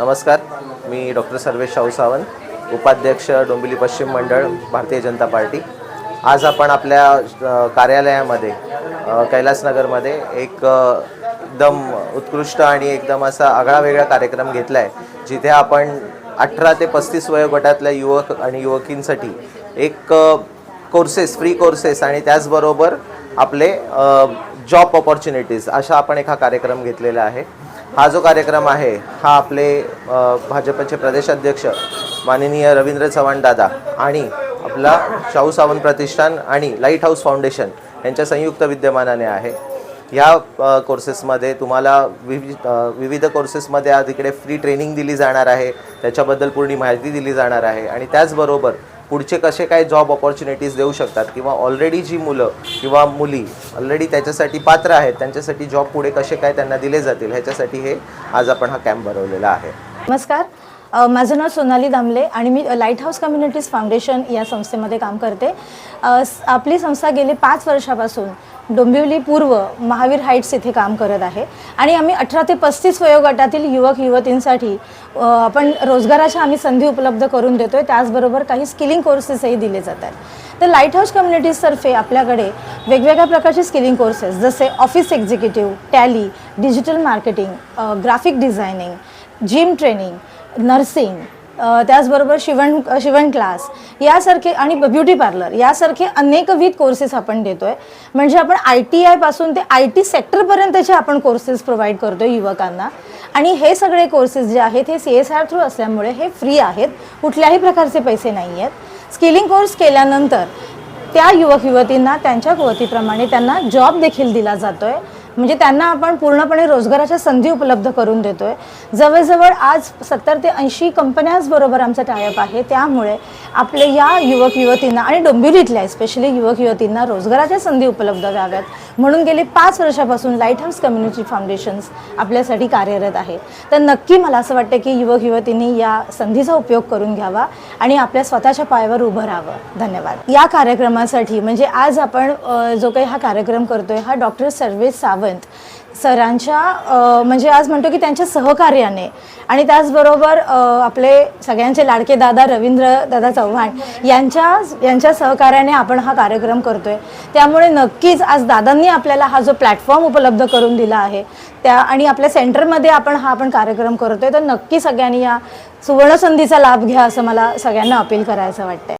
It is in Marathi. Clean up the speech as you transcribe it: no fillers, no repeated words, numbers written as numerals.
नमस्कार, मी डॉक्टर सर्वेश शाहू सावंत, उपाध्यक्ष डोंबिवली पश्चिम मंडळ, भारतीय जनता पार्टी। आज आपण आपल्या कार्यालयामध्ये कैलासनगरमध्ये एक एकदम उत्कृष्ट आणि एकदम असा आगळा वेगळा कार्यक्रम घेतला आहे, जिथे आपण 18 ते 35 वयोगटातल्या युवक आणि युवकींसाठी एक फ्री कोर्सेस आणि त्याचबरोबर आपले जॉब अपॉर्च्युनिटीज अशा आपण एक हा कार्यक्रम घेतलेला आहे। हा जो कार्यक्रम आहे हा आपले भाजपचे प्रदेशाध्यक्ष माननीय रवींद्र चव्हाण दादा आणि आपला शाहू सावंत प्रतिष्ठान आणि लाईट हाऊस फाउंडेशन यांच्या संयुक्त विद्यमानाने आहे। या कोर्सेसमध्ये तुम्हाला विविध कोर्सेसमध्ये आज इकडे फ्री ट्रेनिंग दिली जाणार आहे, त्याच्याबद्दल पूर्ण माहिती दिली जाणार आहे आणि त्याचबरोबर पुढचे कसे काय जॉब अपॉर्च्युनिटीज देऊ शकतात किंवा ऑलरेडी जी मुलं किंवा मुली ऑलरेडी त्याच्यासाठी पात्र आहेत त्यांच्यासाठी जॉब पुढे कसे काय त्यांना दिले जातील ह्याच्यासाठी हे आज आपण हा कॅम्प भरवलेला आहे। नमस्कार, माझं नाव सोनाली दामले आणि मी लाईट हाऊस कम्युनिटीज फाउंडेशन या संस्थेमध्ये काम करते। आपली संस्था गेली 5 वर्षापासून डोंबिवली पूर्व महावीर हाइट्स इथे काम करत आहे आणि आम्ही 18 ते 35 वयोगटातील युवक युवतींसाठी आपण रोजगाराच्या आम्ही संधी उपलब्ध करून देतोय। त्याचबरोबर काही स्किलिंग कोर्सेसही दिले जातात। तर लाईट हाऊस कम्युनिटीजतर्फे आपल्याकडे वेगवेगळ्या प्रकारचे स्किलिंग कोर्सेस जसे office executive, tally, digital marketing, graphic designing, gym training, nursing, त्याचबरोबर शिवण क्लास यासारखे आणि ब्युटी पार्लर यासारखे अनेकविध कोर्सेस आपण देतोय। म्हणजे आपण ITI पासून ते IT सेक्टरपर्यंतचे आपण कोर्सेस प्रोव्हाइड करतोय युवकांना आणि हे सगळे कोर्सेस जे आहेत हे CSR थ्रू असल्यामुळे हे फ्री आहेत, कुठल्याही प्रकारचे पैसे नाही आहेत। स्किलिंग कोर्स केल्यानंतर त्या युवक युवतींना त्यांच्या कुवतीप्रमाणे त्यांना जॉब देखील दिला जातोय, म्हणजे त्यांना आपण पूर्णपणे रोजगाराच्या संधी उपलब्ध करून देतोय। जवळजवळ आज 70 ते 80 कंपन्यांबरोबर आमचा टायअप आहे, त्यामुळे आपले या युवक युवतींना आणि डोंबिवलीतल्या स्पेशली युवक युवतींना रोजगाराच्या संधी उपलब्ध व्हाव्यात म्हणून गेली 5 वर्षापासून लाईट हाऊस कम्युनिटी फाउंडेशन्स आपल्यासाठी कार्यरत आहे। तर नक्की मला असं वाटतं की युवक युवतींनी या संधीचा उपयोग करून घ्यावा आणि आपल्या स्वतःच्या पायावर उभं राहावं। धन्यवाद। या कार्यक्रमासाठी म्हणजे आज आपण जो काही हा कार्यक्रम करतोय हा डॉक्टर सर्वेश सावंत सरांच्या म्हणजे आज म्हणतो की त्यांच्या सहकार्याने आणि त्याचबरोबर आपले सगळ्यांचे लाडके दादा रवींद्र दादा चव्हाण यांच्या सहकार्याने आपण हा कार्यक्रम करतोय। त्यामुळे नक्कीच आज दादांनी आपल्याला हा जो प्लॅटफॉर्म उपलब्ध करून दिला आहे त्या आणि आपल्या सेंटरमध्ये आपण कार्यक्रम करतोय, तर नक्की सगळ्यांनी या सुवर्ण संधीचा लाभ घ्या असं मला सगळ्यांना अपील करायचं वाटतंय।